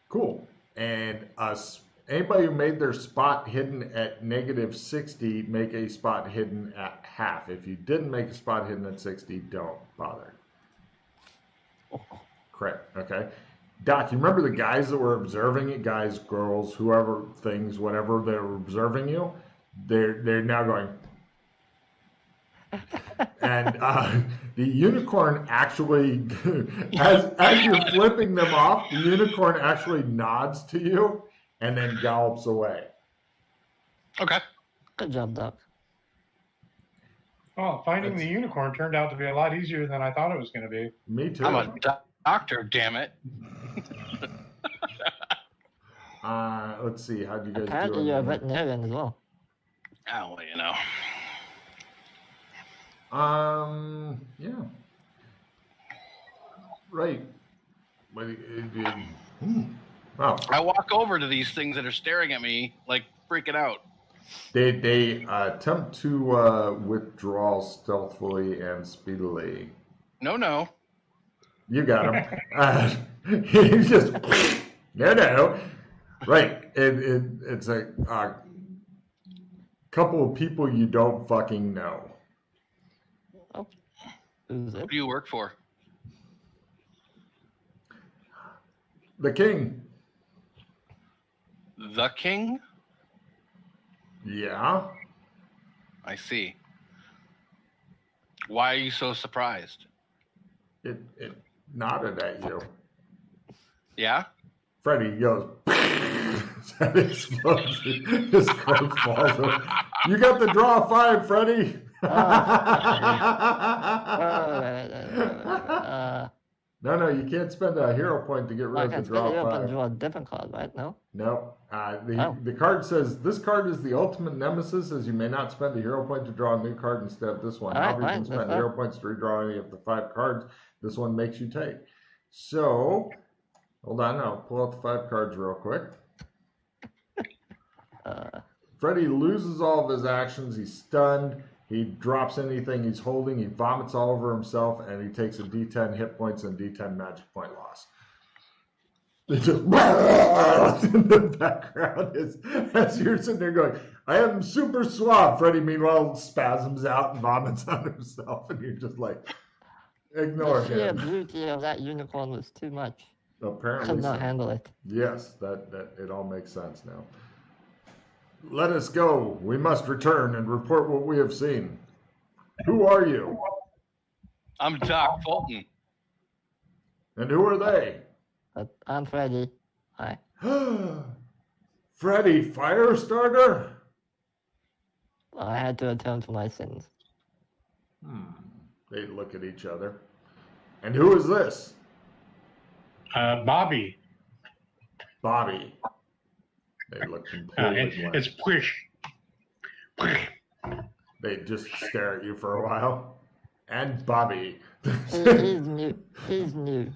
Cool. And anybody who made their spot hidden at -60, make a spot hidden at half. If you didn't make a spot hidden at 60, don't bother. Correct. Okay. Doc, you remember the guys that were observing it? Guys, girls, whoever, things, whatever, they were observing you. They're now going. And the unicorn actually, as you're flipping them off, the unicorn actually nods to you and then gallops away. Okay. Good job, Doc. Oh, finding the unicorn turned out to be a lot easier than I thought it was going to be. Me too. I'm a doctor, damn it. Let's see. How'd you guys do? Apparently you're a veterinarian as well. Oh, well, you know. Yeah. Right. Wow. I walk over to these things that are staring at me, like freaking out. They attempt to withdraw stealthily and speedily. No. You got him. He just no. Right. It's a couple of people you don't fucking know. Oh, who's Who it? do you work for? The king. The king? Yeah. I see. Why are you so surprised? It nodded at you. Yeah? Freddy goes. That explodes. His coat falls over. You got the draw 5, Freddy. No, you can't spend a hero point to get rid of the draw 5. Draw a different card, right? No? No. The card says, this card is the ultimate nemesis, as you may not spend a hero point to draw a new card instead of this one. However, you can spend hero points to redraw any of the 5 cards this one makes you take. So, hold on, I'll pull out the 5 cards real quick. Freddy loses all of his actions. He's stunned. He drops anything he's holding. He vomits all over himself, and he takes a D10 hit points and D10 magic point loss. It just in the background as you're sitting there going, I am super suave. Freddy, meanwhile, spasms out and vomits on himself, and you're just like, ignore The sheer him. beauty of that unicorn was too much. Apparently, Could not so. handle it. Yes, that it all makes sense now. Let us go. We must return and report what we have seen. Who are you? I'm Doc Fulton. And who are they? I'm Freddy. Hi. Freddy Firestarter? I had to atone for my sins. They look at each other. And who is this? Bobby. Bobby. They look completely blank. It's Quish. They just stare at you for a while. And Bobby. He's new. He's new.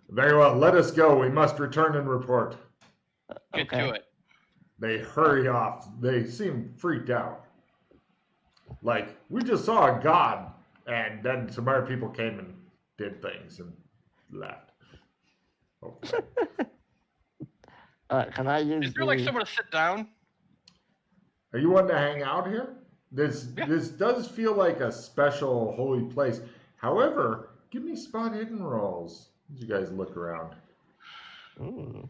Very well, let us go. We must return and report. Get to it. They hurry off. They seem freaked out. Like, we just saw a god, and then some other people came and did things and left. Okay. Can I use Is there like somewhere to sit down? Are you wanting to hang out here? This does feel like a special holy place. However, give me spot hidden rolls as you guys look around. Ooh.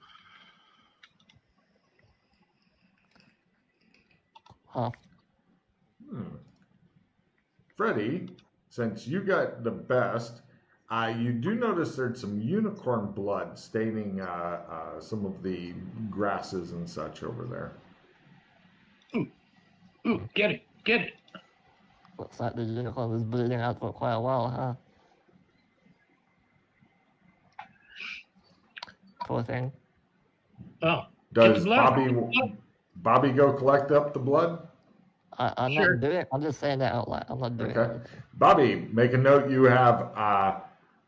Huh. Freddy, since you got the best, you do notice there's some unicorn blood staining some of the grasses and such over there. Ooh, get it. Looks like the unicorn was bleeding out for quite a while, huh? Poor thing. Oh, Does Bobby go collect up the blood? I'm Sure. not doing it. I'm just saying that out loud. I'm not doing Okay. it. Bobby, make a note you have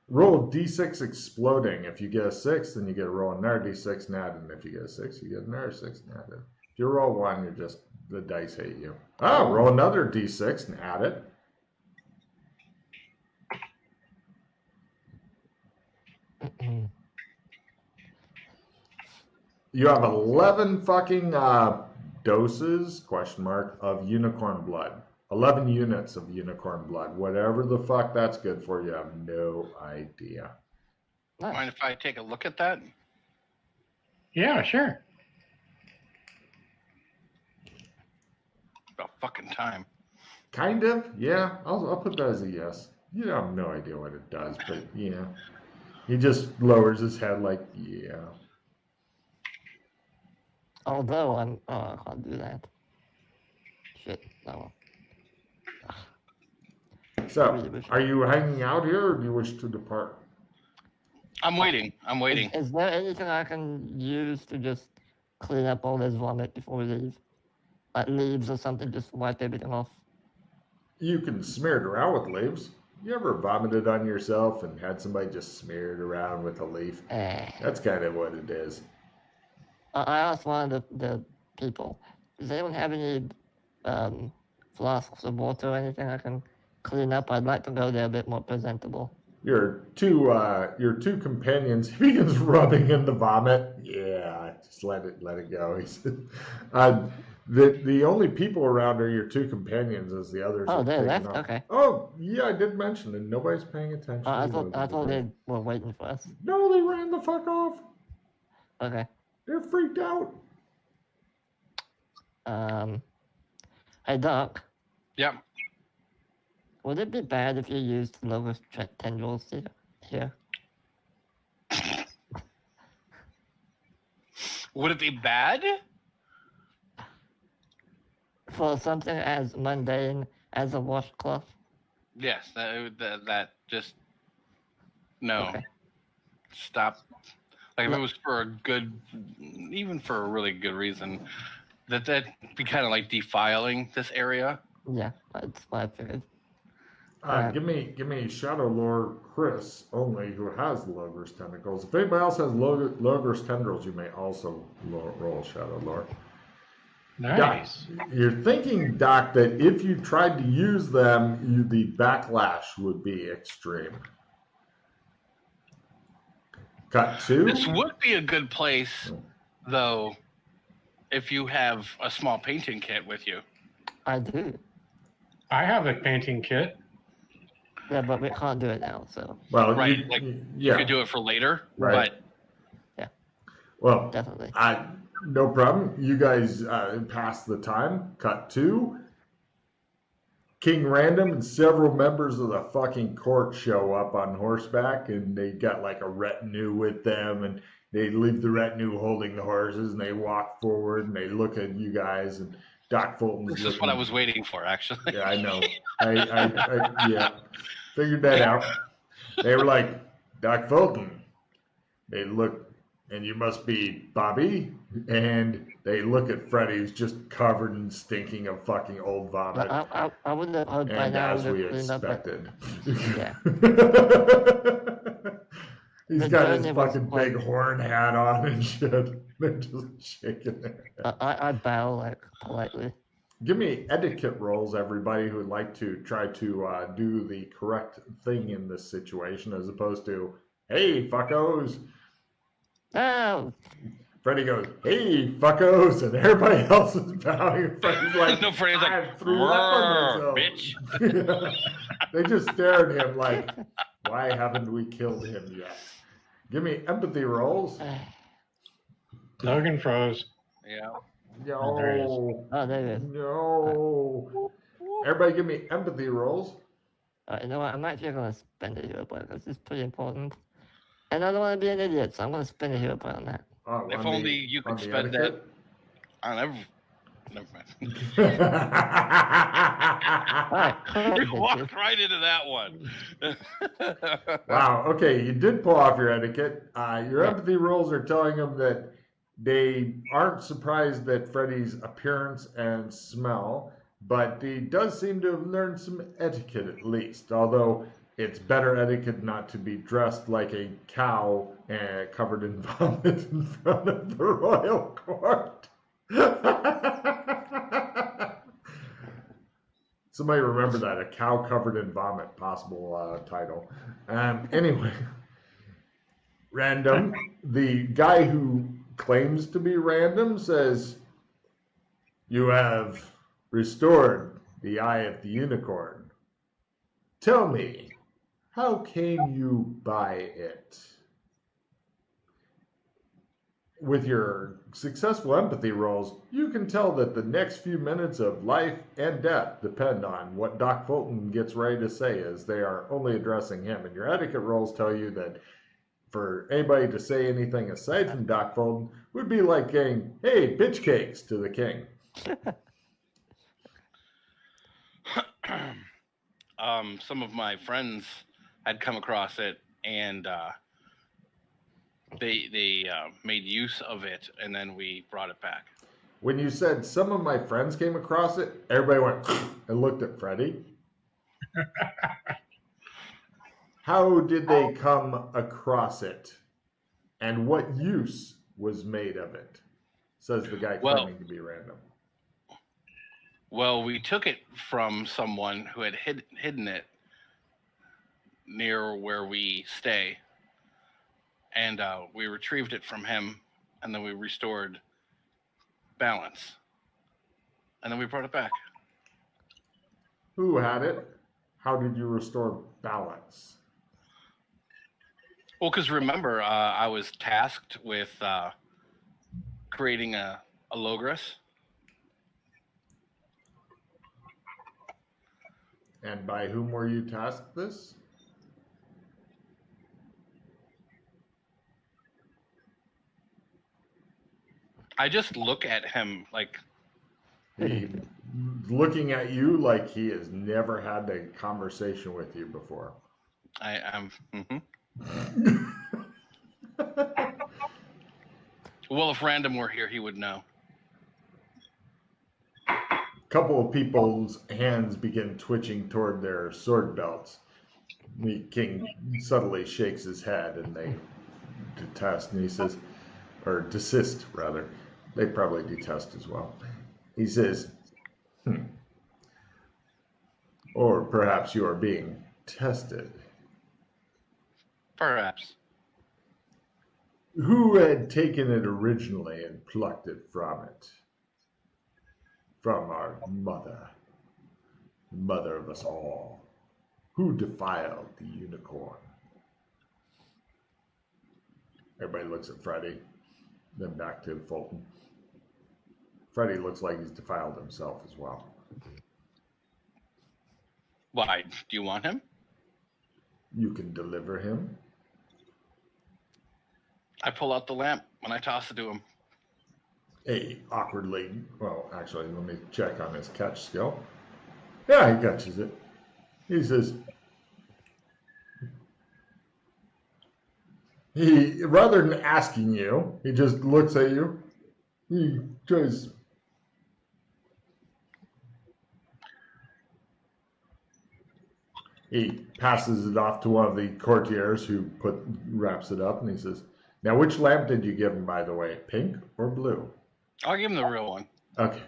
roll D6 exploding. If you get a 6, then you get a roll another D6 net, and if you get a 6, you get another 6 net. If you roll 1, you're just, the dice hate you. Roll another D6 and add it. You have 11 fucking doses, question mark, of unicorn blood. 11 units of unicorn blood. Whatever the fuck that's good for, you have no idea. Nice. Mind if I take a look at that? Yeah, sure. About fucking time. Kind of, yeah. I'll put that as a yes. You have no idea what it does, but yeah. He just lowers his head like, yeah. Although I can't do that. Shit. No. So, are you hanging out here or do you wish to depart? I'm waiting. I'm waiting. Is there anything I can use to just clean up all this vomit before we leave? Like leaves or something, just wipe everything off. You can smear it around with leaves. You ever vomited on yourself and had somebody just smear it around with a leaf? That's kind of what it is. I asked one of the people, does anyone have any flasks of water or anything I can clean up? I'd like to go there a bit more presentable. Your two companions, he begins rubbing in the vomit. Yeah, just let it go. He said, the only people around are your two companions, as the others. Oh, are they taking left. off. Okay. Oh, yeah, I did mention, and nobody's paying attention. I thought they were waiting for us. No, they ran the fuck off. Okay. They're freaked out. Hey Doc, Yep. would it be bad if you used Logos tendrils here? Would it be bad? For something as mundane as a washcloth? Yes. That just no. Okay. Stop. Like if it was for a good, even for a really good reason, that'd be kind of like defiling this area. Yeah, that's what I figured. Give me Shadow Lord Chris only, who has Logor's tentacles. If anybody else has Logor's tendrils, you may also roll Shadow Lord. Nice. Doc, you're thinking, Doc, that if you tried to use them, the backlash would be extreme. Cut 2. This would be a good place, though, if you have a small painting kit with you. I do. I have a painting kit. Yeah, but we can't do it now, so. Well, Right, you, like yeah, you could do it for later, Right. but well, Definitely. no problem. You guys passed the time. Cut 2. King Random and several members of the fucking court show up on horseback, and they got like a retinue with them, and they leave the retinue holding the horses, and they walk forward, and they look at you guys, and Doc Fulton's this is what I was waiting for, actually. Yeah, I know. I yeah, figured that out. They were like, Doc Fulton. They look, and you must be Bobby. And they look at Freddy, who's just covered in stinking of fucking old vomit. But I wouldn't have heard by And now. as we cleaned up, expected. Yeah. He's The got his journey was fucking quite- big horn hat on and shit. They're just shaking their head. I bow like politely. Give me etiquette rolls, everybody who would like to try to do the correct thing in this situation, as opposed to, hey, fuckos. Oh, Freddy goes, hey, fuckos, and everybody else is bowing. And Freddy's like, No, Freddy's like, I threw up on "Roar, myself." They just stare at him like, why haven't we killed him yet? Give me empathy rolls. Logan froze. Yeah. No. there he is. oh, there it is. No. Everybody give me empathy rolls. You know what? I'm actually going to spend a hero point because it's pretty important. And I don't want to be an idiot, so I'm going to spend a hero point on that. Oh, If on only the- you on could the spend that. etiquette? I never mind. Alright, We cool. walked right into that one. Wow. Okay, you did pull off your etiquette. Your Yeah. empathy rolls are telling them that they aren't surprised at Freddy's appearance and smell, but he does seem to have learned some etiquette at least. Although it's better etiquette not to be dressed like a cow covered in vomit in front of the royal court. Somebody remember that, a cow covered in vomit, possible title. Anyway, Random, the guy who claims to be random says, "You have restored the eye of the unicorn. Tell me, how came you by it?" With your successful empathy rolls, you can tell that the next few minutes of life and death depend on what Doc Fulton gets ready to say, as they are only addressing him. And your etiquette rolls tell you that for anybody to say anything aside from Doc Fulton would be like saying, "Hey, bitch cakes," to the king. Some of my friends had come across it, and they made use of it, and then we brought it back. When you said some of my friends came across it, everybody went and looked at Freddie. How did they come across it? And what use was made of it? Says the guy claiming to be random. Well, we took it from someone who had hidden it near where we stay, and we retrieved it from him, and then we restored balance, and then we brought it back. Who had it? How did you restore balance? Well, because remember, I was tasked with creating a Logos. And by whom were you tasked this? I just look at him like... He looking at you like he has never had a conversation with you before. I am. Well, if Random were here, he would know. A couple of people's hands begin twitching toward their sword belts. The king subtly shakes his head, and they detest. And he says, or desist rather. They probably detest as well. He says, or perhaps you are being tested. Perhaps. Who had taken it originally and plucked it from it? From our mother, the mother of us all. Who defiled the unicorn? Everybody looks at Freddie, then back to Fulton. Freddie looks like he's defiled himself as well. Why? Do you want him? You can deliver him. I pull out the lamp and I toss it to him. Awkwardly, well, actually, let me check on his catch skill. Yeah, he catches it. He says, rather than asking you, he just looks at you. He tries. He passes it off to one of the courtiers who wraps it up, and he says, "Now, which lamp did you give him, by the way? Pink or blue?" I'll give him the real one. Okay.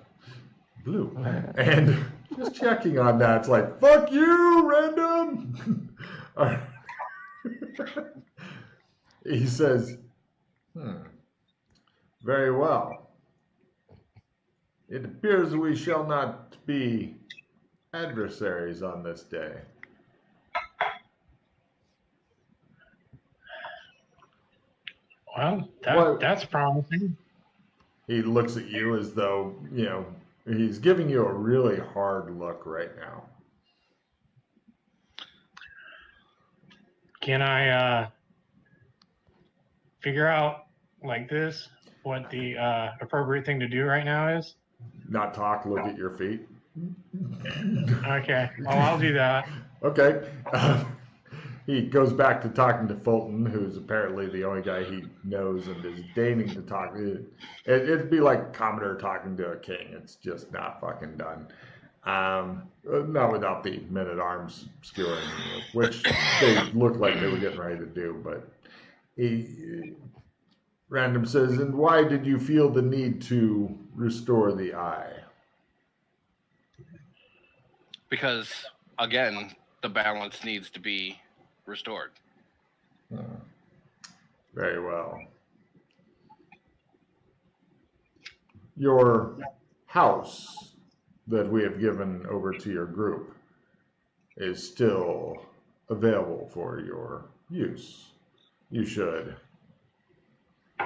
Blue. And just checking on that, it's like, fuck you, random! He says, very well. It appears we shall not be adversaries on this day. Well, that's promising. He looks at you as though, he's giving you a really hard look right now. Can I figure out like this what the appropriate thing to do right now is? Not talk, look at your feet. Okay, well, I'll do that. Okay. He goes back to talking to Fulton, who's apparently the only guy he knows and is deigning to talk. It'd be like Commodore talking to a king. It's just not fucking done. Not without the men-at-arms skewering, which they looked like they were getting ready to do. But Random says, and why did you feel the need to restore the eye? Because, again, the balance needs to be restored. Very well. your house that we have given over to your group is still available for your use. You should.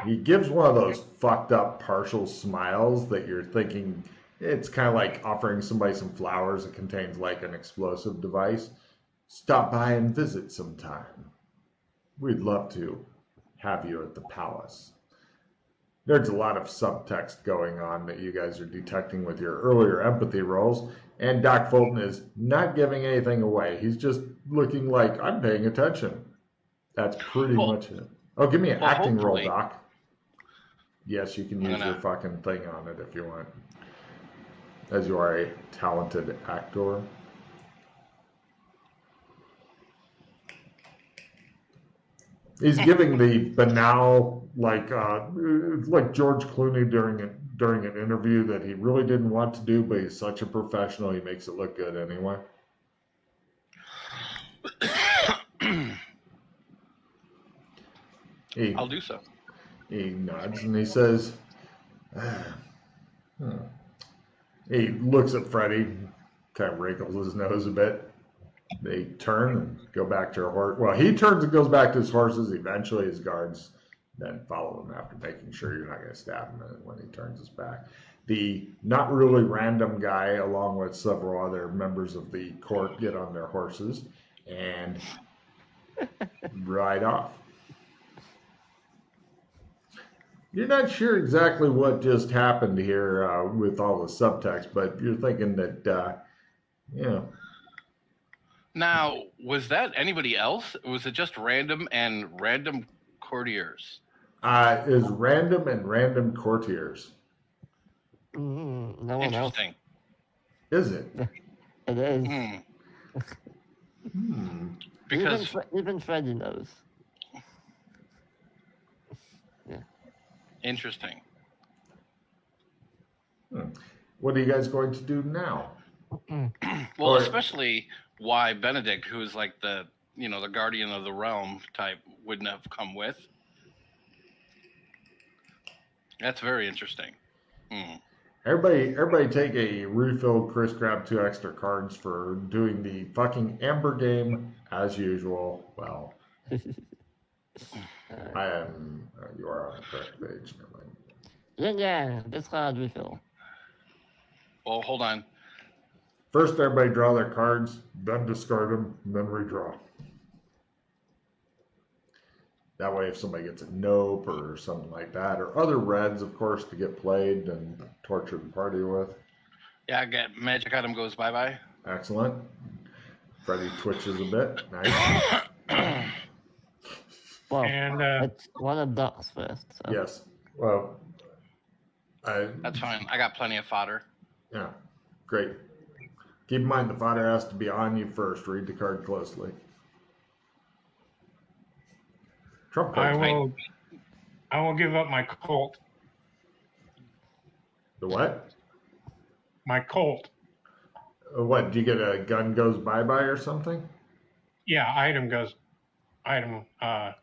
He gives one of those fucked up partial smiles that you're thinking it's kind of like offering somebody some flowers that contains like an explosive device. Stop by and visit sometime. We'd love to have you at the palace. There's a lot of subtext going on that you guys are detecting with your earlier empathy rolls, and Doc Fulton is not giving anything away. He's just looking like, I'm paying attention. That's pretty much it. Oh, give me an acting roll, Doc. Yes, you can use your fucking thing on it if you want, as you are a talented actor. He's giving the banal, like George Clooney during an interview that he really didn't want to do, but he's such a professional, he makes it look good anyway. I'll do so. He nods and he says, He looks at Freddy, kind of wrinkles his nose a bit. They turn and go back to their horse. Well, he turns and goes back to his horses. Eventually, his guards then follow him after making sure you're not going to stab him when he turns his back. The not really random guy, along with several other members of the court, get on their horses and ride off. You're not sure exactly what just happened here with all the subtext, but you're thinking that, Now, was that anybody else? Was it just random and random courtiers? Is random and random courtiers. No one else. Interesting. Is it? It is. Because even Freddy knows. Yeah. Interesting. What are you guys going to do now? Well, especially why Benedict, who is like the guardian of the realm type, wouldn't have come with. That's very interesting. Everybody take a refill. Chris grabbed 2 extra cards for doing the fucking Amber game as usual. Well, I am. You are on the correct page. Never mind. Yeah. This card refill. Well, hold on. First, everybody draw their cards, then discard them, and then redraw. That way, if somebody gets a nope or something like that, or other reds, of course, to get played and torture the party with. Yeah, I get magic item goes bye-bye. Excellent. Freddy twitches a bit. Nice. Well, And it's one of Doc's first. So. Yes. Well, That's fine. I got plenty of fodder. Yeah. Great. Keep in mind the fodder has to be on you first. Read the card closely. Trump I card. will give up my Colt. The what? My Colt. What? Do you get a gun goes bye-bye or something? Yeah, item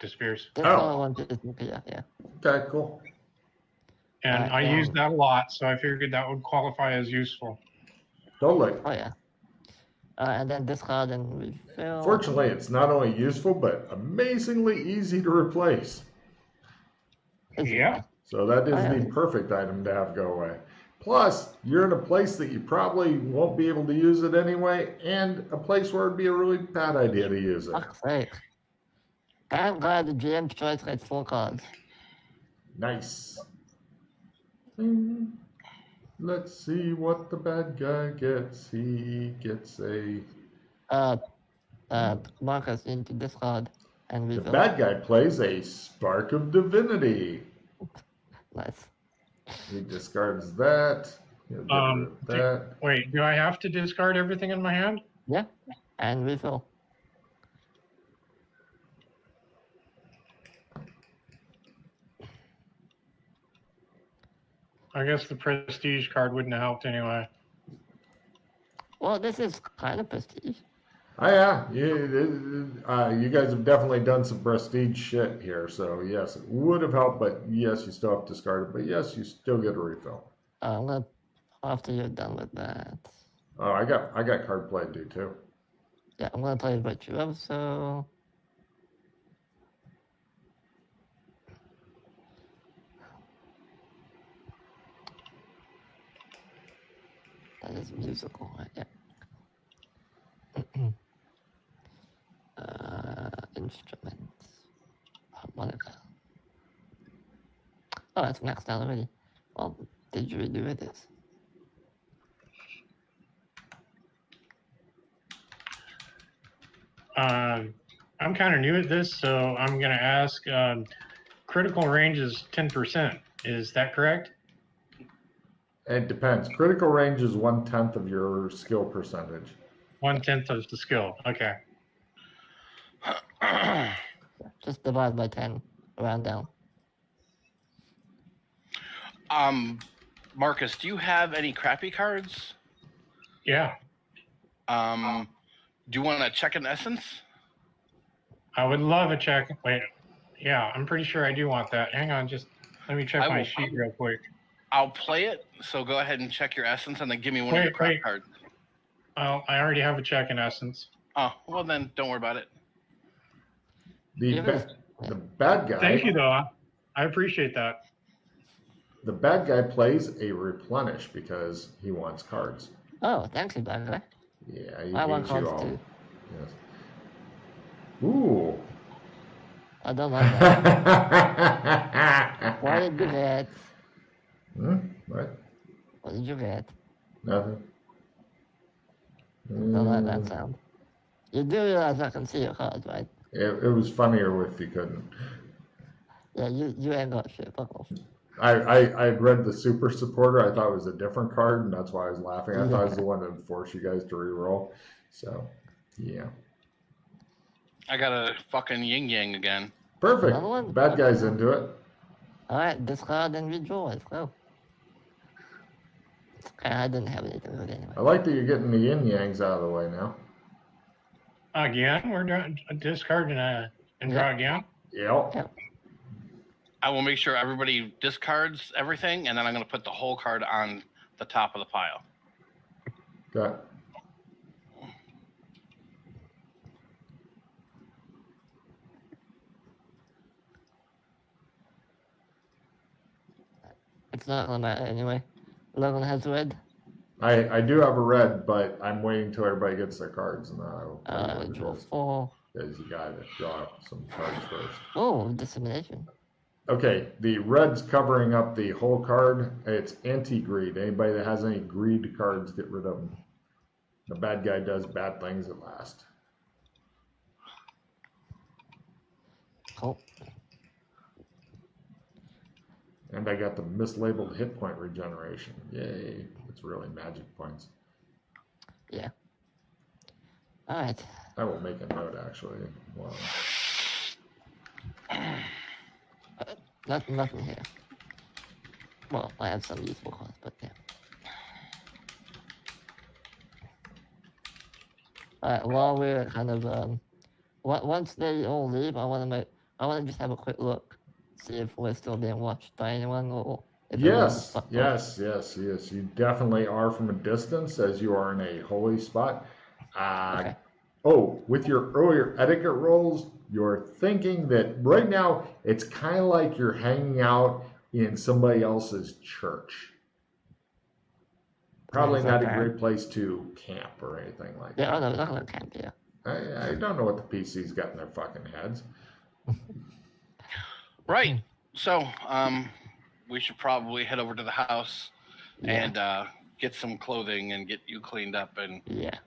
disappears. This other one disappear, yeah. Okay, cool. And I yeah. use that a lot, so I figured that would qualify as useful. Totally. Oh, yeah. And then discard and refill. Fortunately, it's not only useful, but amazingly easy to replace. Yeah. So that is Oh, yeah. the perfect item to have go away. Plus, you're in a place that you probably won't be able to use it anyway, and a place where it'd be a really bad idea to use it. Fuck's sake. I'm glad the GM choice gets 4 cards. Nice. Let's see what the bad guy gets. He gets a... Marcus into discard and The refill. bad guy plays a Spark of Divinity. Nice. He discards that. He'll get rid of that. Wait, do I have to discard everything in my hand? Yeah. And refill. I guess the prestige card wouldn't have helped anyway. Well, this is kind of prestige. Oh yeah, you guys have definitely done some prestige shit here, so yes, it would have helped, but yes, you still have to discard it, but yes, you still get a refill. After you're done with that. Oh, I got card play to do too. Yeah, I'm gonna play Virtuoso. That is musical, right? Yeah. Instruments. Harmonica. Oh, that's maxed out already. Well, did you redo it? This? I'm kind of new at this, so I'm going to ask. Critical range is 10%. Is that correct? It depends. Critical range is 1/10 of your skill percentage. 1/10 of the skill. Okay. Just divide by 10, round down. Marcus, do you have any crappy cards? Yeah. Do you want to check an essence? I would love a check. Wait. Yeah, I'm pretty sure I do want that. Hang on, just let me check my sheet real quick. I'll play it, so go ahead and check your essence and then give me one of your crap cards. Oh, I already have a check in essence. Oh, well then, don't worry about it. The bad guy... Thank you, though. I appreciate that. The bad guy plays a replenish because he wants cards. Oh, thanks, you bad guy. Yeah, he I want hates you cards all. too. Yes. Ooh. I don't like that. What did you get? What? What did you get? Nothing. Don't like that sound. You do realize I can see your cards, right? It was funnier if you couldn't. Yeah, you ain't got shit, buckle. I read the super supporter. I thought it was a different card, and that's why I was laughing. I thought it was the one that would force you guys to reroll. So, yeah. I got a fucking yin yang again. Perfect. Bad guy's into it. Alright, discard and redraw. Let's go. I didn't have anything good anyway. I like that you're getting the yin yangs out of the way now. Again? We're discarding and draw again? Yep. I will make sure everybody discards everything, and then I'm going to put the whole card on the top of the pile. Okay. It's not gonna matter anyway. Logan has red. I do have a red, but I'm waiting till everybody gets their cards, and then I'll Draw 4. Because you gotta draw some cards first. Oh, dissemination. Okay, the red's covering up the whole card. It's anti-greed. Anybody that has any greed cards, get rid of them. The bad guy does bad things at last. Cool. And I got the mislabeled hit point regeneration. Yay. It's really magic points. Yeah. Alright. I will make a note, actually. Wow. Nothing here. Well, I have some useful cards, but yeah. Alright, while we're kind of, once they all leave, I want to just have a quick look, see if we're still being watched by anyone, or if Yes. You definitely are from a distance, as you are in a holy spot. Okay. Oh, with your earlier etiquette rolls, you're thinking that right now it's kind of like you're hanging out in somebody else's church. Probably not a great place to camp or anything like that. Yeah, I'm not going to camp, yeah. I don't know what the PC's got in their fucking heads. Right. So, we should probably head over to the house and get some clothing and get you cleaned up and yeah.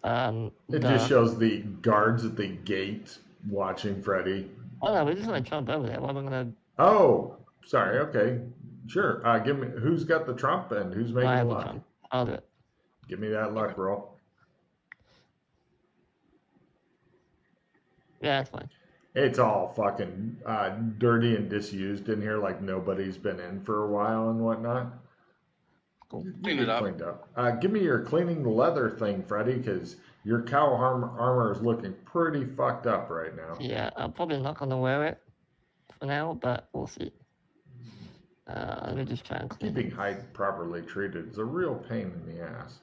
It just shows the guards at the gate watching Freddy. Oh no, we're just gonna jump over there. What am I gonna? Oh, sorry. Okay, sure. Give me who's got the trump and who's making I have luck. the trump. I'll do it. Give me that luck roll. Yeah, that's fine. It's all fucking dirty and disused in here, like nobody's been in for a while and whatnot. Cool. Clean it up. Cleaned up. Give me your cleaning the leather thing, Freddy, because your cow armor is looking pretty fucked up right now. Yeah, I'm probably not gonna wear it for now, but we'll see. Let me just try and clean Keeping it. hide properly treated is a real pain in the ass,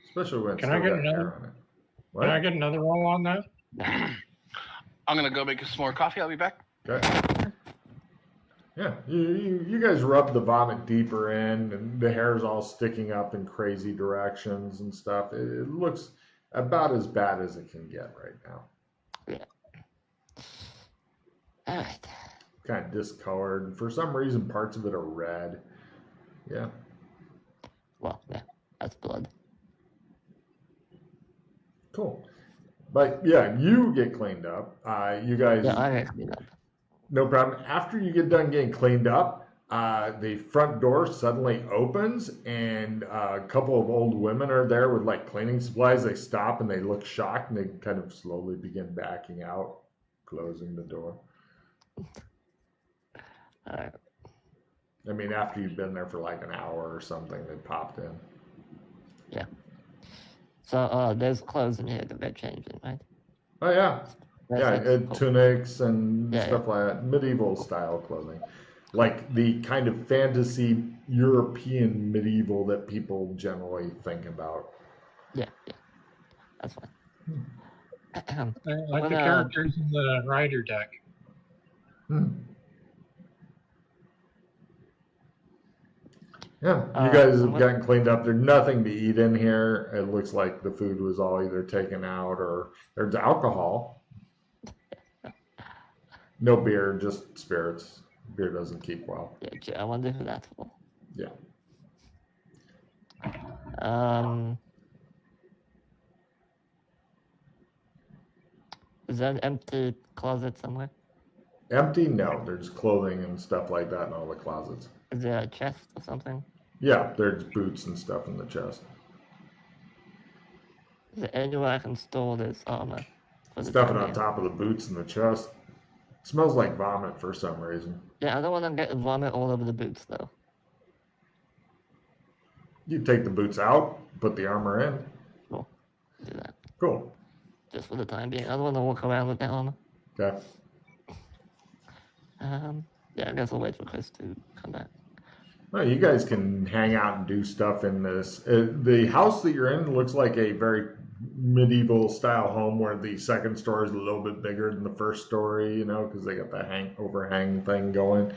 especially when it's Can I still get got hair another? on it. Can I What? get another roll on that? I'm gonna go make some more coffee. I'll be back. Okay. Yeah, you guys rub the vomit deeper in, and the hair's all sticking up in crazy directions and stuff. It looks about as bad as it can get right now. All right. Kind of discolored. For some reason, parts of it are red. Yeah. Well, yeah, that's blood. Cool. But yeah, you get cleaned up. You guys, Yeah, I get cleaned up. no problem. After you get done getting cleaned up, the front door suddenly opens, and a couple of old women are there with like cleaning supplies. They stop and they look shocked, and they kind of slowly begin backing out, closing the door. All right. I mean, after you've been there for like an hour or something, they popped in. Yeah. So there's clothes in here to get changed in, right? Oh yeah, yeah, Cool. tunics and Yeah, stuff like that, medieval style clothing, like the kind of fantasy European medieval that people generally think about. Yeah, that's fine. Like the characters in the rider deck. Yeah, you guys have what- gotten cleaned up. There's nothing to eat in here. It looks like the food was all either taken out or there's alcohol. No beer, just spirits. Beer doesn't keep well. Yeah, I wonder who that's for. Yeah. Is there an empty closet somewhere? Empty? No, there's clothing and stuff like that in all the closets. Is there a chest or something? Yeah, there's boots and stuff in the chest. Is there anywhere I can store this armor? Stuff it on top of the boots and the chest. It smells like vomit for some reason. Yeah, I don't want to get vomit all over the boots though. You take the boots out, put the armor in. Cool. Do that. Cool. Just for the time being. I don't want to walk around with that armor. Okay. Yeah, I guess I'll wait for Chris to come back. Well, you guys can hang out and do stuff in this. The house that you're in looks like a very medieval style home where the second story is a little bit bigger than the first story, you know, because they got the overhang thing going.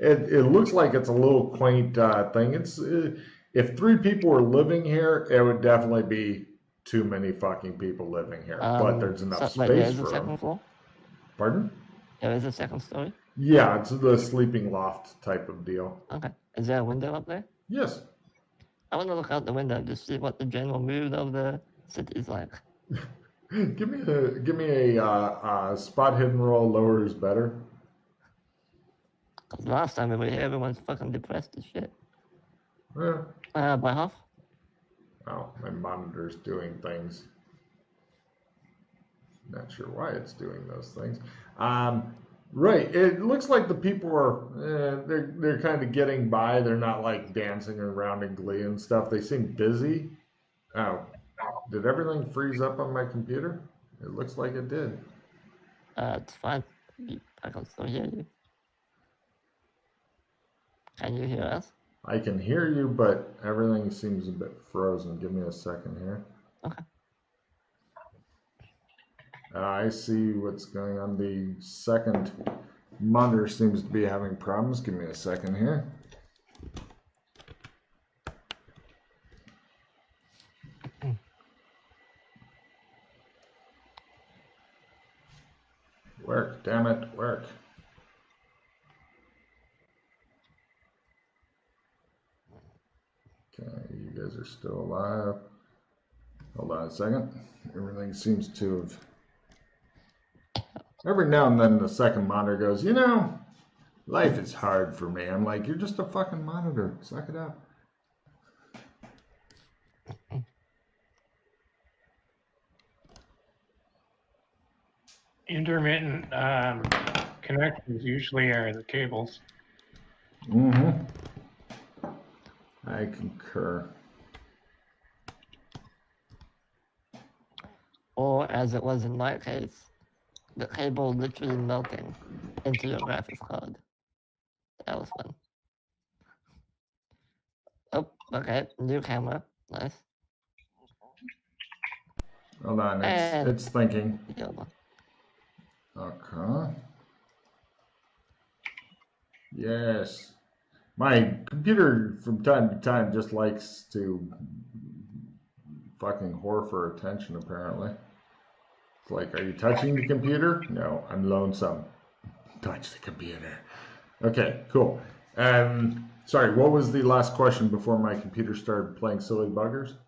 It looks like it's a little quaint thing. It's if 3 people were living here, it would definitely be too many fucking people living here. But there's enough space for them. Floor? Pardon? There is a second story? Yeah, it's the sleeping loft type of deal. Okay. Is there a window up there? Yes. I want to look out the window to see what the general mood of the city is like. Give me a spot hidden roll. Lower is better. Because last time we were here, everyone's fucking depressed as shit. Yeah. By half? Oh, my monitor's doing things. Not sure why it's doing those things. Right. It looks like the people are they're kind of getting by. They're not like dancing around in glee and stuff. They seem busy. Oh, did everything freeze up on my computer? It looks like it did. It's fine. I can still hear you. Can you hear us? I can hear you, but everything seems a bit frozen. Give me a second here. Okay. I see what's going on. The second monitor seems to be having problems. Give me a second here. Work, damn it, work. Okay, you guys are still alive. Hold on a second. Everything seems to have... Every now and then the second monitor goes, you know, life is hard for me. I'm like, you're just a fucking monitor. Suck it up. Intermittent connections usually are the cables. Mm-hmm. I concur. Or, as it was in my case, the cable literally melting into your graphics card. That was fun. Okay, new camera. Nice. Hold on, And it's thinking. the other one. Okay. Yes. My computer from time to time just likes to fucking whore for attention, apparently. It's like, are you touching the computer? No, I'm lonesome. Touch the computer. Okay, cool. Sorry, what was the last question before my computer started playing silly buggers?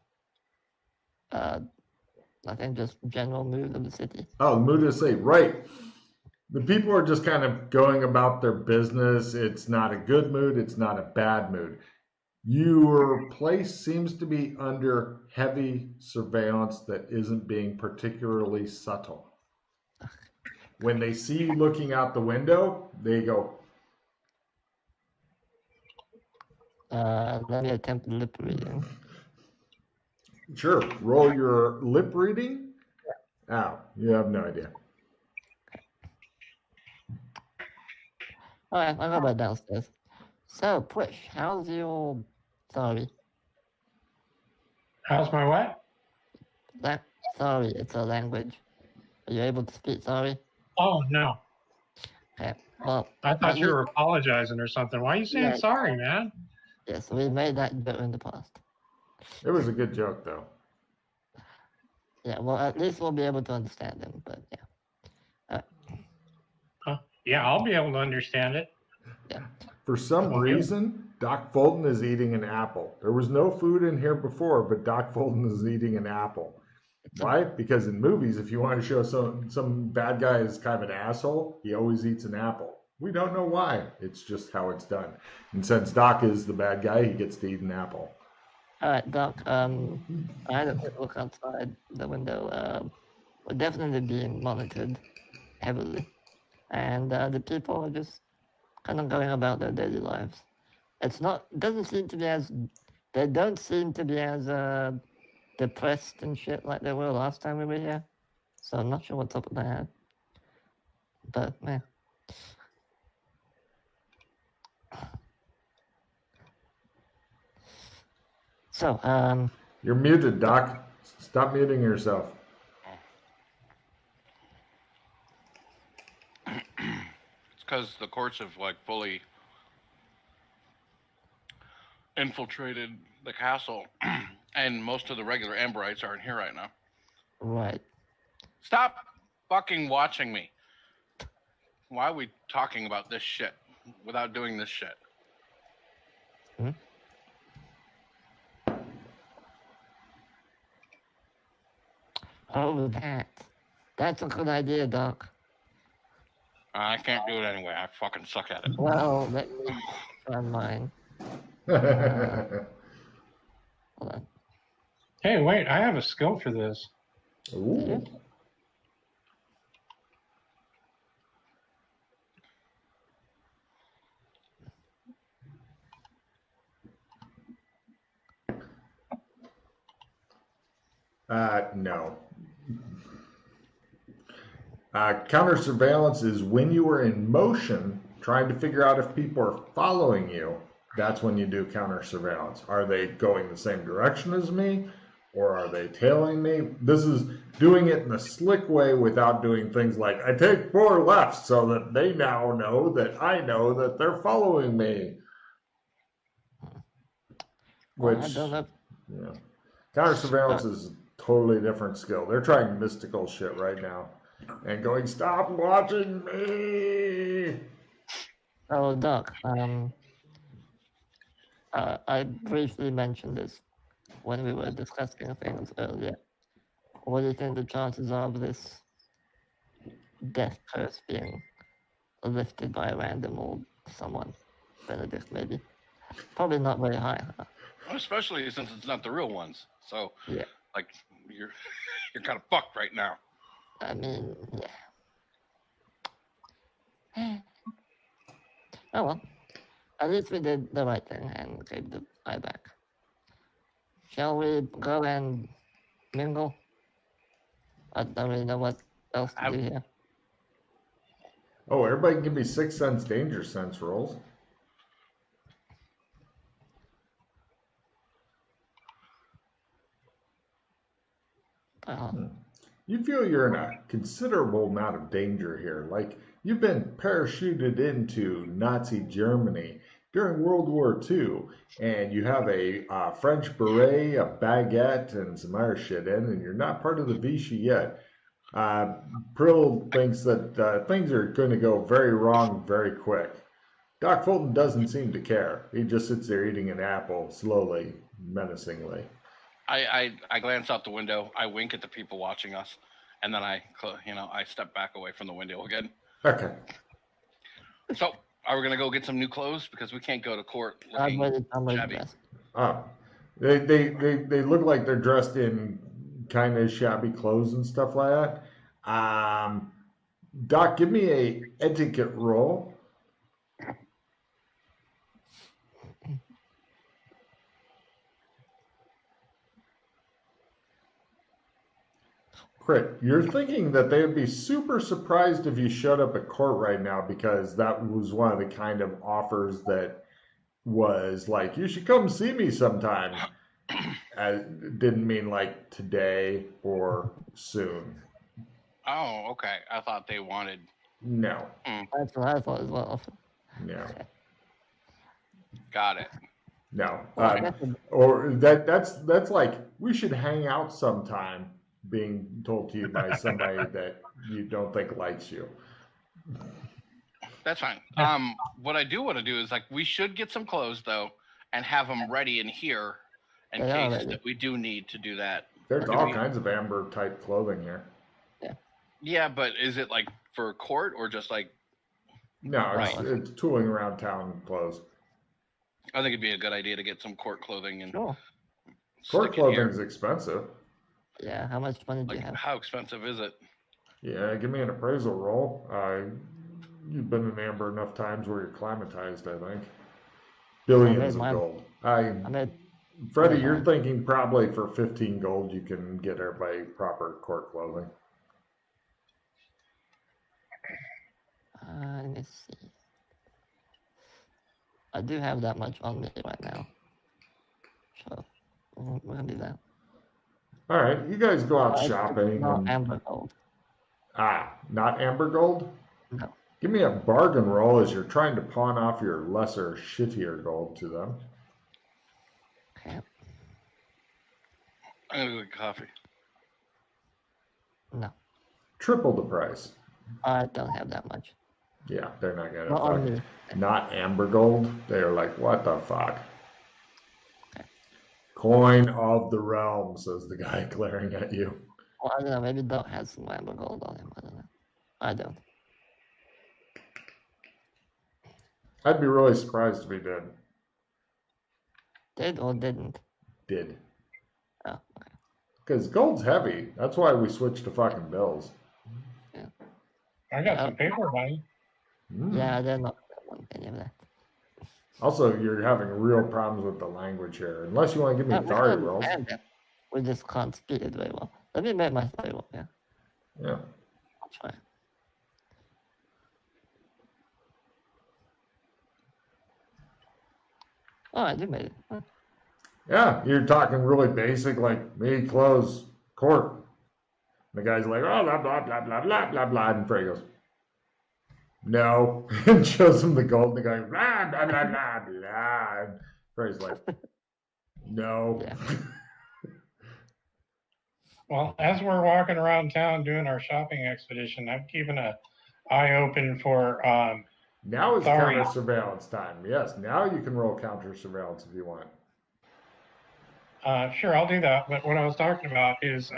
I think just general mood of the city. Oh, the mood of the city, right. The people are just kind of going about their business. It's not a good mood. It's not a bad mood. Your place seems to be under heavy surveillance that isn't being particularly subtle. When they see you looking out the window, they go, Let me attempt lip reading. sure, roll your lip reading. Ow, you have no idea. Alright, I'll go back downstairs. So, Push, how's your sorry? How's my what? Sorry, it's a language. Are you able to speak sorry? Oh, no. Okay, well. I thought you were apologizing or something. Why are you saying Yeah. sorry, man? Yes, we've made that joke in the past. It was a good joke, though. Yeah, well, at least we'll be able to understand him, but yeah. Yeah, I'll be able to understand it. Yeah. For some reason, Doc Fulton is eating an apple. There was no food in here before, but Doc Fulton is eating an apple. Why? Because in movies, if you want to show some bad guy is kind of an asshole, he always eats an apple. We don't know why. It's just how it's done. And since Doc is the bad guy, he gets to eat an apple. All right, Doc. I had a quick look outside the window. We're definitely being monitored heavily, and the people are just kind of going about their daily lives. It doesn't seem to be as, they don't seem to be as depressed and shit like they were last time we were here. So I'm not sure what's up with that. But man. So, You're muted, Doc. Stop muting yourself. It's because the courts have like fully infiltrated the castle, and most of the regular Amberites aren't here right now. Right. Stop fucking watching me. Why are we talking about this shit without doing this shit? Hmm? Oh, that's a good idea, Doc. I can't do it anyway. I fucking suck at it. Well, let me try mine. Hold on. Hey, wait, I have a skill for this. Ooh. No. Counter surveillance is when you are in motion trying to figure out if people are following you. That's when you do counter surveillance. Are they going the same direction as me? Or are they tailing me? This is doing it in a slick way without doing things like, I take 4 lefts so that they now know that I know that they're following me. Well, Which, I don't know. yeah. Counter surveillance is a totally different skill. They're trying mystical shit right now. And going, stop watching me! Oh, Doc, I briefly mentioned this when we were discussing things earlier. What do you think the chances are of this death curse being lifted by a random old someone? Benedict, maybe? Probably not very high, huh? Especially since it's not the real ones. So, yeah. Like, you're kind of fucked right now. I mean, yeah. Oh well. At least we did the right thing and gave the eye back. Shall we go and mingle? I don't really know what else to do here. Oh, everybody give me 6 sense danger sense rolls. You feel you're in a considerable amount of danger here. Like you've been parachuted into Nazi Germany during World War II, and you have a French beret, a baguette, and some other shit in, and you're not part of the Vichy yet. Prill thinks that things are going to go very wrong very quick. Doc Fulton doesn't seem to care. He just sits there eating an apple slowly, menacingly. I glance out the window. I wink at the people watching us, and then I step back away from the window again. Okay. So, are we gonna go get some new clothes because we can't go to court I'm looking ready shabby? They look like they're dressed in kind of shabby clothes and stuff like that. Doc, give me a etiquette roll. Crit, you're thinking that they would be super surprised if you showed up at court right now because that was one of the kind of offers that was like, you should come see me sometime. Didn't mean like today or soon. Oh, okay. I thought they wanted. No. That's what I thought as well. No. Got it. No. Well, Or that's like, we should hang out sometime, being told to you by somebody that you don't think likes you. That's fine. What I do want to do is like we should get some clothes though, and have them ready in here in case that we do need to do that. There's all kinds of amber type clothing here. Yeah, but is it like for court or just like? No, it's tooling around town clothes. I think it'd be a good idea to get some court clothing and. Sure. Court clothing is expensive. Yeah, how much money do you have? How expensive is it? Yeah, give me an appraisal roll. You've been in amber enough times where you're climatized, I think. Billions of gold. Freddie, you're thinking probably for 15 gold you can get everybody proper court clothing. Let me see. I do have that much on me right now. So, we're going to do that. All right, you guys go out shopping. Not amber gold. Not amber gold? No. Give me a bargain roll as you're trying to pawn off your lesser, shittier gold to them. Okay. I'm going to go get coffee. No. Triple the price. I don't have that much. Yeah, they're not going Not on to. me. Not amber gold. They're like, what the fuck? Okay. Coin of the realm, says the guy glaring at you. Well, I don't know. Maybe Doc has some amber gold on him. I don't know. I don't. I'd be really surprised if he did. Did or didn't? Did. Oh, okay. Because gold's heavy. That's why we switched to fucking bills. Yeah. I got some paper money. Yeah, they're not want any of that. Also, you're having real problems with the language here. Unless you want to give me Thari rolls. We just can't speak it very well. Let me make my Thari roll, yeah. Yeah. I'll try. Oh, you made it. Huh. Yeah, you're talking really basic, like me, clothes, court. And the guy's like, oh, blah, blah, blah, blah, blah, blah, blah. And Frey goes, no. And shows him the gold. And the guy, blah, blah, blah, blah, blah. And Frey's like, no. Yeah. Well, as we're walking around town doing our shopping expedition, I'm keeping an eye open for. Now is counter surveillance time. Yes, now you can roll counter surveillance if you want. Sure, I'll do that. But what I was talking about is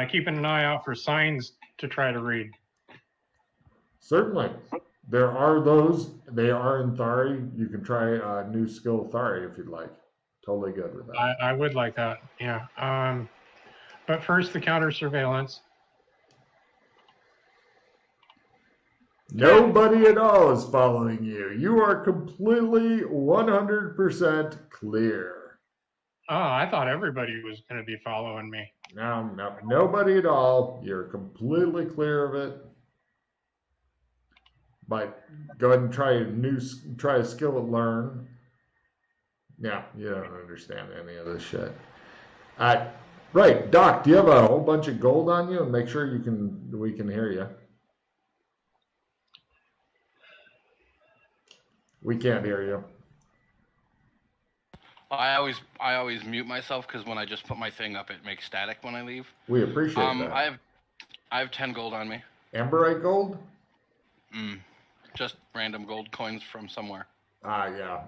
keeping an eye out for signs to try to read. Certainly. There are those. They are in Thari. You can try a new skill Thari if you'd like. Totally good with that. I would like that, yeah. But first, the counter surveillance. Nobody at all is following you. You are completely 100% clear. Oh, I thought everybody was going to be following me. No, nobody at all. You're completely clear of it. But go ahead and try a skill at learn. Yeah, you don't understand any of this shit. Right, Doc, do you have a whole bunch of gold on you? And make sure we can hear you. We can't hear you. I always mute myself because when I just put my thing up, it makes static when I leave. We appreciate that. I have 10 gold on me. Amberite gold? Just random gold coins from somewhere. Yeah.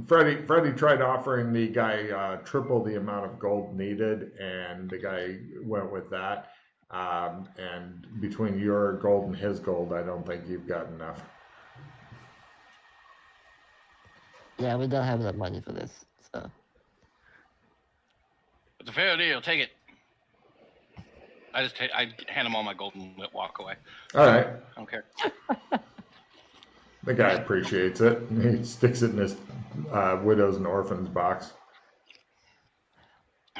Freddie tried offering the guy triple the amount of gold needed, and the guy went with that. And between your gold and his gold, I don't think you've got enough. Yeah, we don't have enough money for this, so. It's a fair deal. Take it. I hand him all my gold and walk away. All right. I don't care. The guy appreciates it. He sticks it in his widows and orphans box.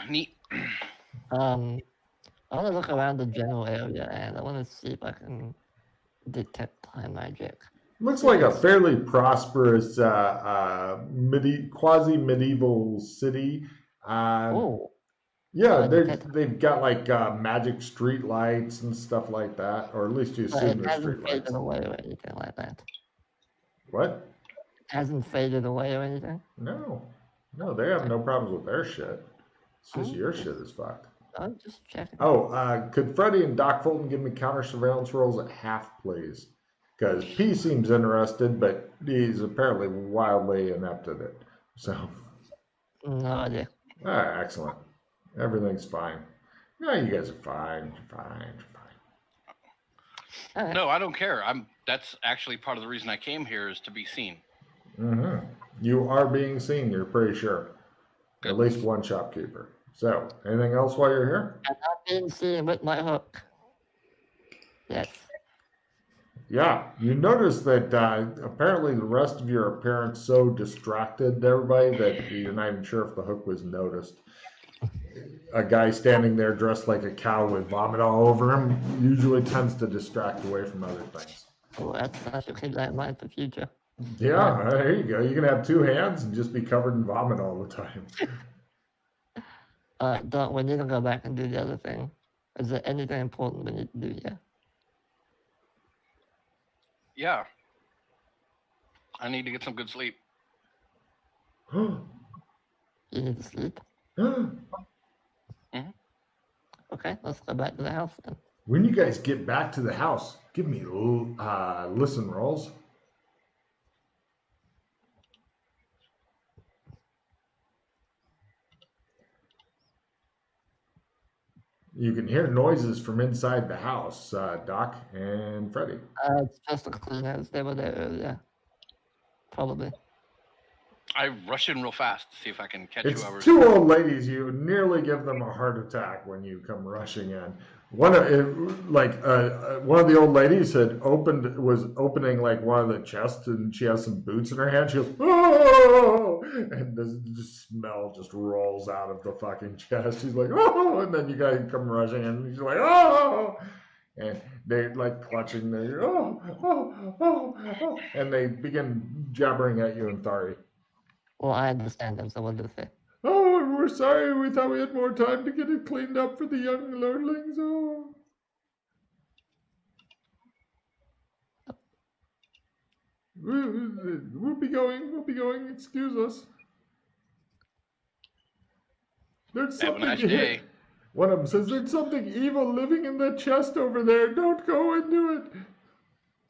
Neat. I want to look around the general area, and I want to see if I can detect time magic. Looks like a fairly prosperous quasi-medieval city. Oh. Yeah, they've got like magic street lights and stuff like that, or at least you assume they're street lights. It hasn't faded away or anything like that. What? It hasn't faded away or anything? No, they have no problems with their shit. It's just your shit is fucked. I'm just checking. Oh, could Freddie and Doc Fulton give me counter surveillance rolls at half, please? Because P seems interested, but he's apparently wildly inept at it. So. No idea. All right, excellent. Everything's fine. No, you guys are fine. You're fine. Right. No, I don't care. That's actually part of the reason I came here is to be seen. Mm-hmm. You are being seen, you're pretty sure. Good. At least one shopkeeper. So, anything else while you're here? I'm not being seen with my hook. Yes. Yeah, you notice that apparently the rest of your appearance so distracted everybody that you're not even sure if the hook was noticed. A guy standing there dressed like a cow with vomit all over him usually tends to distract away from other things. Oh, I should keep that in mind for future. Yeah, there you go. You can have two hands and just be covered in vomit all the time. We need to go back and do the other thing. Is there anything important we need to do here? Yeah. I need to get some good sleep. You need to sleep? Mm-hmm. Okay, let's go back to the house then. When you guys get back to the house, give me listen rolls. You can hear noises from inside the house, Doc and Freddie. It's just the cleaners. They were there earlier. Probably. I rush in real fast to see if I can catch It's whoever's... two old ladies. You nearly give them a heart attack when you come rushing in. One of the old ladies was opening like one of the chests, and she has some boots in her hand. She goes, "Oh!" and the smell just rolls out of the fucking chest. She's like, "Oh!" and then you guys come rushing in, and she's like, "Oh!" and they're like clutching their oh, and they begin jabbering at you in Thari. Well, I understand them, so what do they say? "Oh, we're sorry. We thought we had more time to get it cleaned up for the young lordlings. Oh." We'll be going. Excuse us. There's Have a something nice here. day. One of them says, "There's something evil living in that chest over there. Don't go into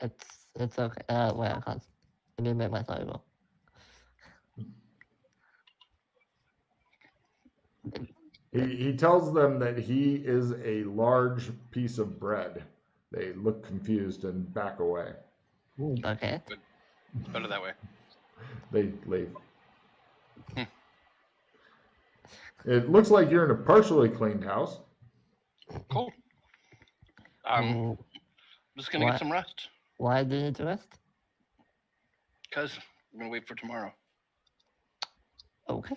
it." It's okay. Wait, I can't. Let me make my thought roll. He tells them that he is a large piece of bread. They look confused and back away. Okay. Good. It's better that way. They leave. It looks like you're in a partially cleaned house. Cool. I'm just going to get some rest. Why do you need to rest? Because I'm going to wait for tomorrow. Okay.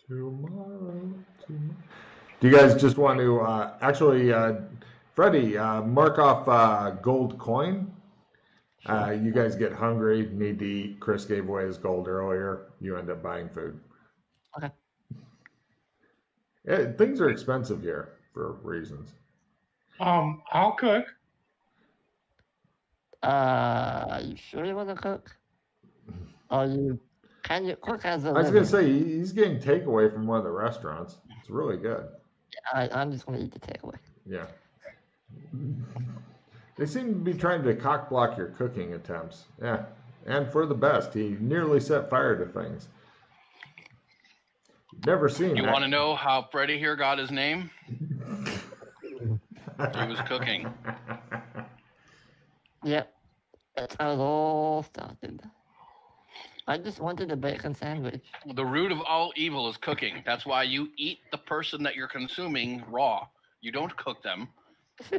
Tomorrow. Do you guys just want to Freddie, mark off gold coin? Sure. You guys get hungry, need to eat. Chris gave away his gold earlier. You end up buying food. Okay. Things are expensive here for reasons. I'll cook. You sure you want to cook? Can you cook as a I was going living? to say, he's getting takeaway from one of the restaurants. It's really good. I'm just going to eat the takeaway. Yeah. They seem to be trying to cockblock your cooking attempts. Yeah. And for the best, he nearly set fire to things. Never seen You that. want to know how Freddy here got his name? He was cooking. Yep. That's how it all started. I just wanted a bacon sandwich. The root of all evil is cooking. That's why you eat the person that you're consuming raw. You don't cook them.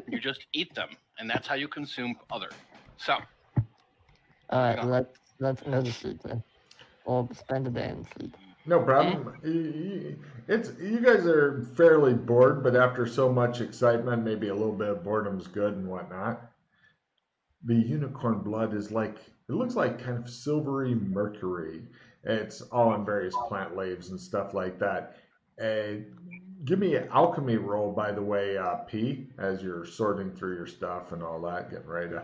You just eat them, and that's how you consume other. So. All right, let's go to sleep then, or spend the day in sleep. No problem. It's you guys are fairly bored, but after so much excitement, maybe a little bit of boredom's good and whatnot. The unicorn blood is like, it looks like kind of silvery mercury. It's all in various plant leaves and stuff like that. Give me an alchemy roll, by the way, P, as you're sorting through your stuff and all that, getting ready to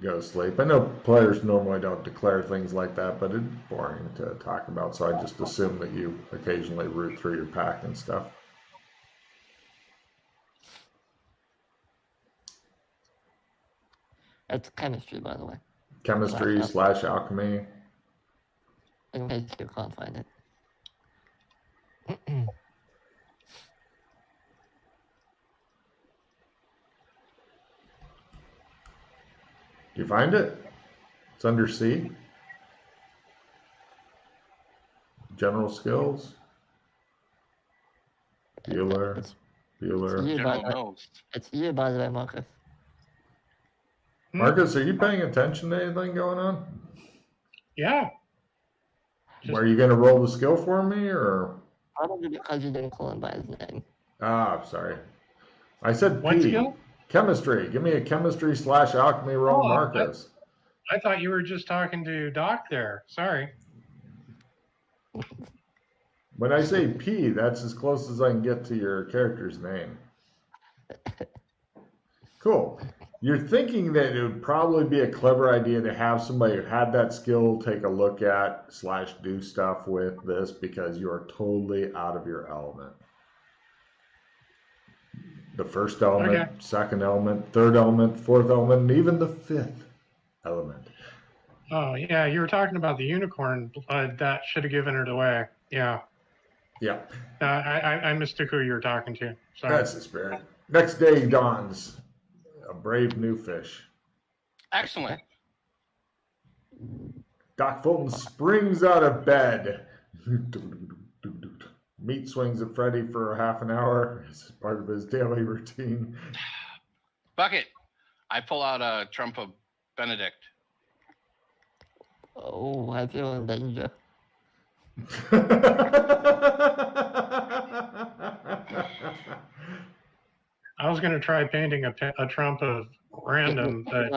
go to sleep. I know players normally don't declare things like that, but it's boring to talk about, so I just assume that you occasionally root through your pack and stuff. It's chemistry, by the way. Chemistry / alchemy. In case you can't find it. Do you find it? It's under C. General skills. Bueller. General Mills. It's you, by the way, Marcus. Marcus, are you paying attention to anything going on? Yeah. Are you going to roll the skill for me, or? Probably because you didn't call him by his name. Ah, sorry. I said What P. skill? Chemistry. Give me a chemistry / alchemy roll, Marcus. I thought you were just talking to Doc there. Sorry. When I say P, that's as close as I can get to your character's name. Cool. You're thinking that it would probably be a clever idea to have somebody who had that skill take a look at / do stuff with this, because you are totally out of your element. The first element, Okay. Second element, third element, fourth element, and even the fifth element. Oh, yeah, you were talking about the unicorn blood. That should have given it away. Yeah. Yeah. I mistook who you were talking to. Sorry. That's the spirit. Next day dawns. A brave new fish. Excellent. Doc Fulton springs out of bed. Meat swings at Freddy for half an hour as part of his daily routine. Bucket. I pull out a trump of Benedict. Oh, I feel in danger. I was going to try painting a trump of random, but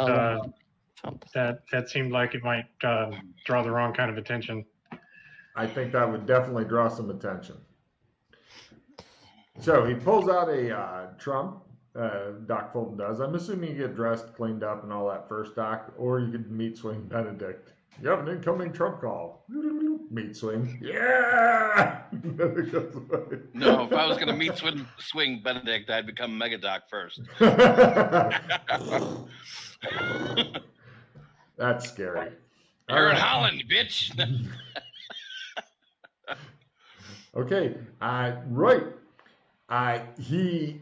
that seemed like it might draw the wrong kind of attention. I think that would definitely draw some attention. So he pulls out a trump, Doc Fulton does. I'm assuming you get dressed, cleaned up, and all that first, Doc, or you could meat swing Benedict. You have an incoming trump call. Meat swing. Yeah! No, if I was going to meat swing Benedict, I'd become Megadoc first. That's scary. You're in Holland, bitch. Okay, right. He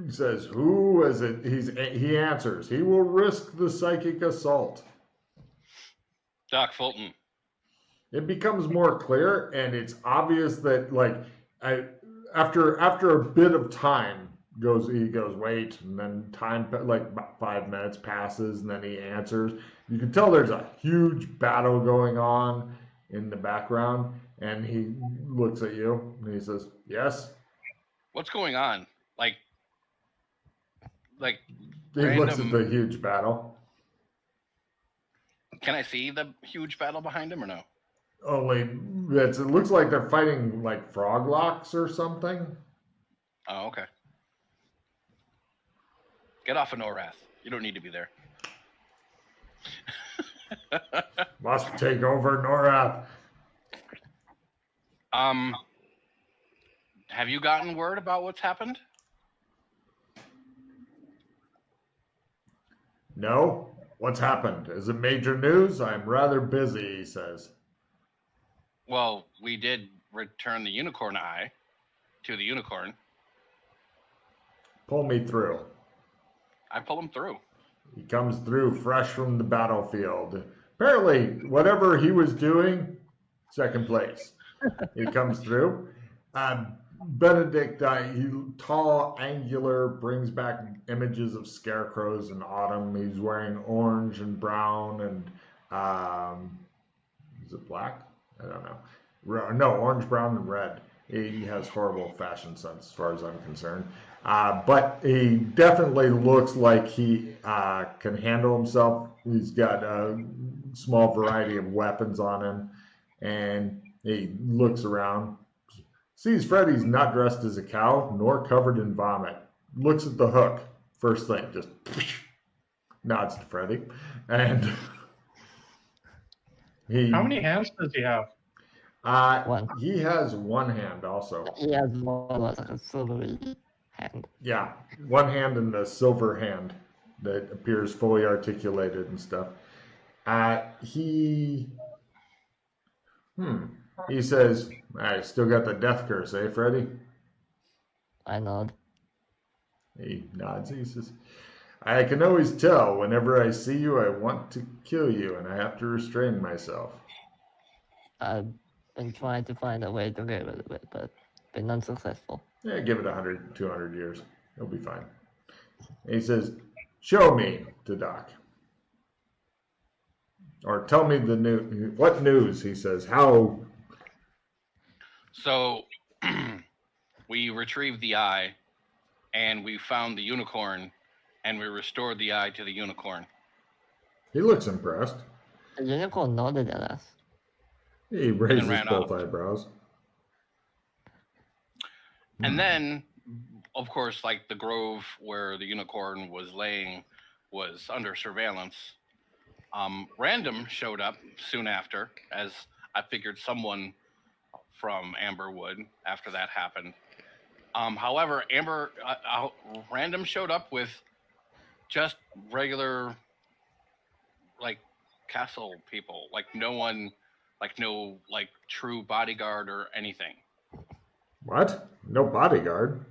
says, "Who is it?" He answers. He will risk the psychic assault. Doc Fulton. It becomes more clear, and it's obvious that, like, after a bit of time he goes, wait, and then time, like, about 5 minutes passes, and then he answers. You can tell there's a huge battle going on in the background, and he looks at you, and he says, yes? What's going on? Like he looks at the huge battle. Can I see the huge battle behind him or no? Only it looks like they're fighting like frog locks or something. Oh, okay. Get off of Norath. You don't need to be there. Must take over Norath. Have you gotten word about what's happened? No? What's happened? Is it major news? I'm rather busy, he says. Well, we did return the unicorn eye to the unicorn. Pull me through. I pull him through. He comes through fresh from the battlefield. Apparently, whatever he was doing, second place. He comes through. Benedict, tall, angular, brings back images of scarecrows in autumn. He's wearing orange and brown and, is it black? I don't know. No, orange, brown, and red. He has horrible fashion sense as far as I'm concerned. But he definitely looks like he can handle himself. He's got a small variety of weapons on him, and he looks around. Sees Freddy's not dressed as a cow, nor covered in vomit. Looks at the hook. First thing, just nods to Freddy. And How many hands does he have? One. He has one hand also. He has one like a silvery hand. Yeah, one hand and a silver hand that appears fully articulated and stuff. He says, I still got the death curse, eh, Freddy? I nod. He nods. He says, I can always tell whenever I see you, I want to kill you, and I have to restrain myself. I've been trying to find a way to get rid of it, but been unsuccessful. Yeah, give it 100, 200 years. He'll be fine. And he says, show me to Doc. Or tell me the news. What news, he says. How? So we retrieved the eye, and we found the unicorn, and we restored the eye to the unicorn. He looks impressed. The unicorn nodded at us. He raises ran both off. eyebrows. And then, of course, like the grove where the unicorn was laying was under surveillance. Random showed up soon after, as I figured someone from Amber would after that happened. However, Random showed up with just regular, like, castle people, like no one, like no, like, true bodyguard or anything. What? No bodyguard?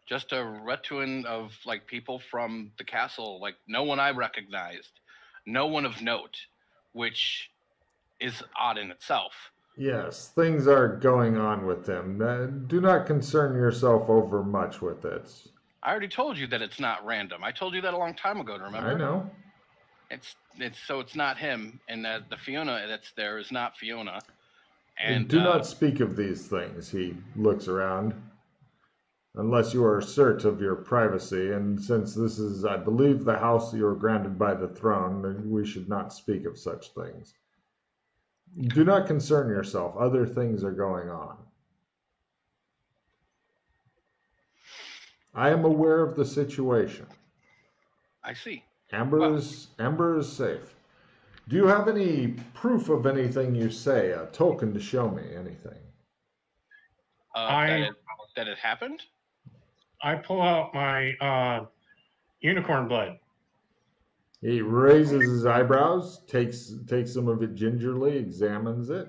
Just a retinue of, like, people from the castle, like no one I recognized, no one of note, which is odd in itself. Yes, things are going on with him. Do not concern yourself over much with it. I already told you that it's not random. I told you that a long time ago, remember? I know. It's not him, and that the Fiona that's there is not Fiona. And do not speak of these things. He looks around. Unless you are certain of your privacy, and since this is, I believe, the house you are granted by the throne, then we should not speak of such things. Do not concern yourself. Other things are going on. I am aware of the situation. I see. Amber is safe. Do you have any proof of anything you say? A token to show me anything? That it happened? I pull out my unicorn blood. He raises his eyebrows, takes some of it gingerly, examines it,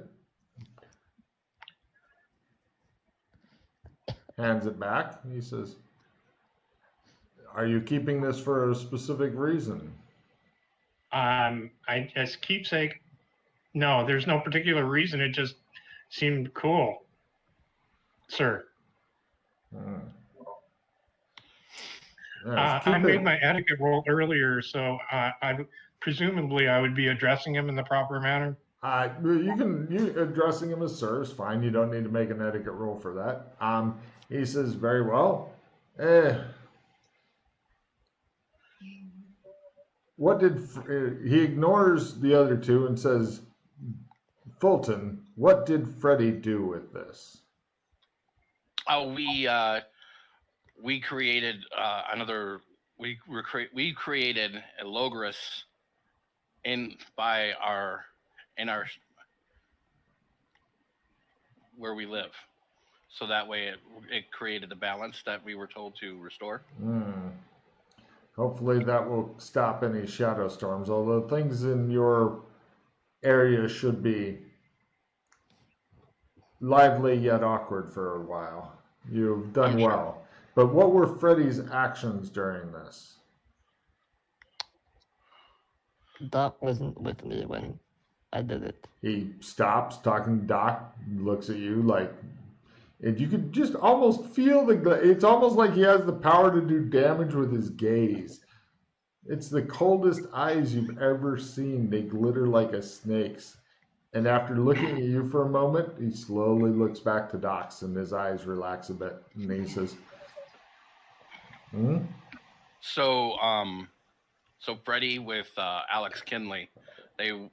hands it back. He says, are you keeping this for a specific reason? I as keepsake. No, there's no particular reason. It just seemed cool, sir. I made my etiquette roll earlier, so presumably I would be addressing him in the proper manner. You addressing him as sir is fine. You don't need to make an etiquette roll for that. He says, very well. What did he ignores the other two and says, Fulton, what did Freddy do with this? Oh, we created another. We created a Logris in our where we live, so that way it created the balance that we were told to restore. Hopefully that will stop any shadow storms, although things in your area should be lively yet awkward for a while. You've done well. But what were Freddy's actions during this? Doc wasn't with me when I did it. He stops talking to Doc, looks at you like, and you could just almost feel it's almost like he has the power to do damage with his gaze. It's the coldest eyes you've ever seen. They glitter like a snake's. And after looking at you for a moment, he slowly looks back to Doc's and his eyes relax a bit. And he says, So Freddy with Alex Kinley, they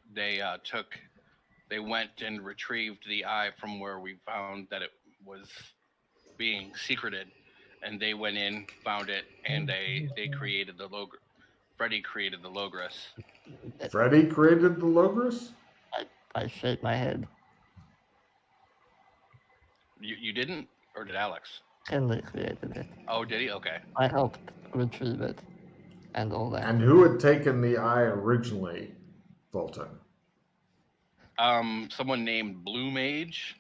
went and retrieved the eye from where we found that it was being secreted, and they went in, found it, and they created the Logris. Freddy created the Logris. Freddy created the Logris? I shake my head. You didn't, or did Alex? Kinley created it. Oh, did he? Okay. I helped retrieve it and all that. And who had taken the eye originally, Fulton? Someone named Blue Mage.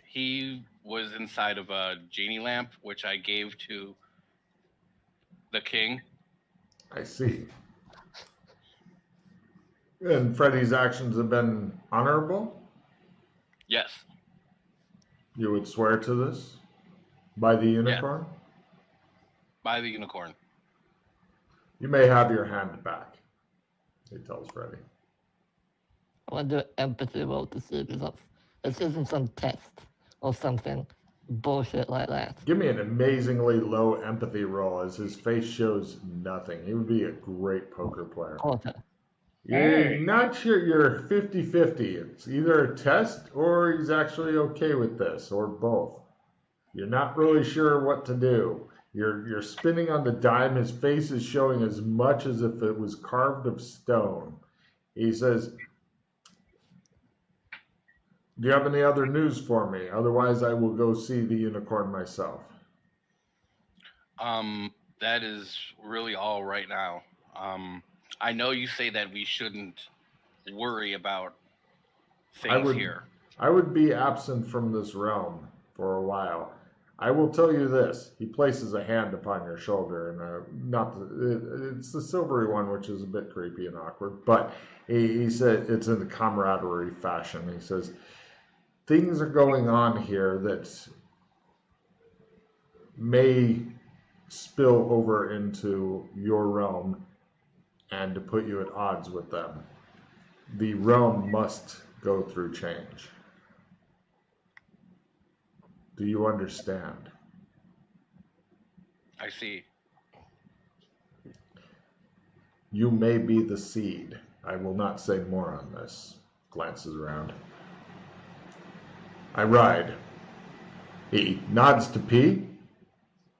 He was inside of a genie lamp, which I gave to the king. I see. And Freddy's actions have been honorable? Yes. You would swear to this? By the unicorn? Yeah. By the unicorn. You may have your hand back, he tells Freddy. I want to do an empathy roll to see if this isn't some test or something bullshit like that. Give me an amazingly low empathy roll as his face shows nothing. He would be a great poker player. Quarter. You're not sure. You're 50-50. It's either a test or he's actually okay with this, or both. You're not really sure what to do. You're spinning on the dime. His face is showing as much as if it was carved of stone. He says, do you have any other news for me? Otherwise, I will go see the unicorn myself. That is really all right now. I know you say that we shouldn't worry about things here. I would be absent from this realm for a while. I will tell you this. He places a hand upon your shoulder, and it's the silvery one, which is a bit creepy and awkward, but he said it's in a camaraderie fashion. He says, things are going on here that may spill over into your realm and to put you at odds with them. The realm must go through change. Do you understand? I see. You may be the seed. I will not say more on this. Glances around. I ride. He nods to P.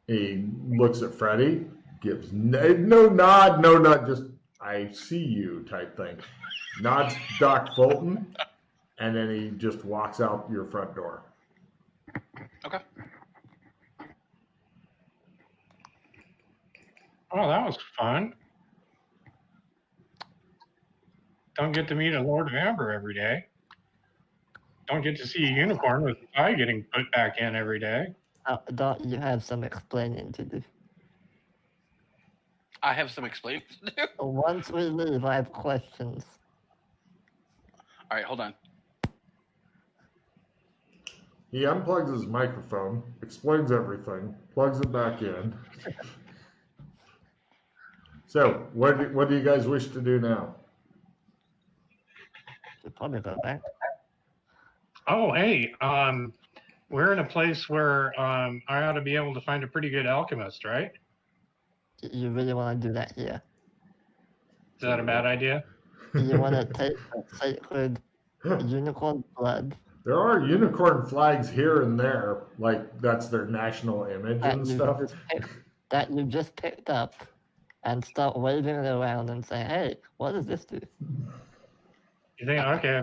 He looks at Freddy. Gives no nod, just I see you type thing. Nods to Doc Fulton, and then he just walks out your front door. Okay. Oh, that was fun. Don't get to meet a Lord of Amber every day. Don't get to see a unicorn with an eye getting put back in every day. Doc, you have some explaining to do. I have some explaining to do. Once we leave, I have questions. All right, hold on. He unplugs his microphone, explains everything, plugs it back in. So, what do you guys wish to do now? We'll probably go back. Oh, hey, we're in a place where I ought to be able to find a pretty good alchemist, right? You really want to do that here? Is that a bad idea? You want to take that sacred unicorn blood There are unicorn flags here and there, like that's their national image and stuff. That you just picked up and start waving it around and say, "Hey, what does this do?" You think, okay,